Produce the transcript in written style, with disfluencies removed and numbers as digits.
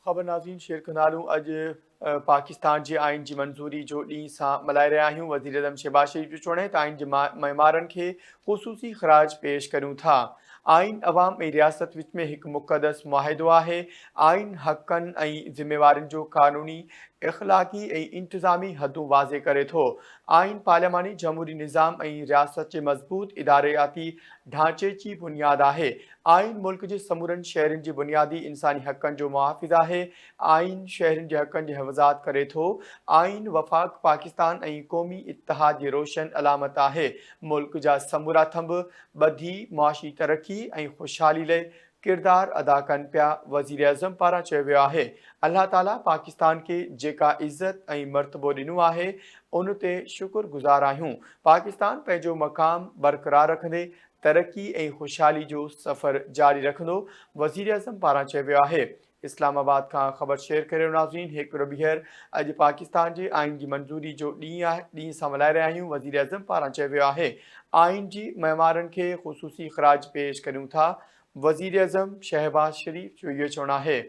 ख़बर नाज़रीन शेयर कंदालूं अॼु पाकिस्तान जे आइन जी मंज़ूरी जो ॾींहुं सां मल्हाए रहिया आहियूं। वज़ीर आज़म शहबाज शरीफ़ जो चवणु आहे त आइन जे मइमारनि खे ख़ुसूसी ख़राज पेश करियूं था। आइन अवाम ऐं रियासत विच में हिकु मुक़दस मुआहिदो आहे। आइन हक़नि ऐं ज़िमेवारियुनि जो क़ानूनी इख़लाक़ी ऐं इंतिज़ामी हदूं वाज़े करे थो। आइन पार्लियामानी जमहूरी निज़ाम ऐं रियासत जे मज़बूत इदारियाती ढांचे जी बुनियादु आहे। आइन मुल्क जे समूरनि शहरनि जी बुनियादी इंसानी हक़नि जो मुहाफ़िज़ आहे। आइन शहरनि जे हक़नि जी हिफ़ाज़त करे थो। आइन वफ़ाक़ पाकिस्तान ऐं क़ौमी इत्तिहाद जी रोशन अलामत आहे। मुल्क जा समूरा थंभ ॿधी मुआशी तरक़ी ऐं ख़ुशहाली लाइ किरदारु अदा कनि पिया। वज़ीर आज़म पारां चयो वियो आहे, अल्लाह ताला पाकिस्तान खे जेका इज़त ऐं मर्तबो ॾिनो आहे उन ते शुक्रगुज़ार आहियूं। पाकिस्तान पंहिंजो मक़ाम बरक़रार रखंदे तरक़ी ऐं ख़ुशहाली जो सफ़र जारी रखंदो। वज़ीर आज़म पारां चयो वियो आहे। इस्लामाबाद खां ख़बर शेयर करे नाज़रीन हिकु ॿीहर अॼु पाकिस्तान जे आइन जी मंज़ूरी जो ॾींहुं सां मल्हाए रहिया आहियूं। वज़ीर आज़म पारां चयो वियो आहे, आइन जी मइमारनि खे ख़ुसूसी ख़राज पेश करियूं था। वज़ीर आज़म शहबाज शरीफ़ जो इहो चवणु आहे।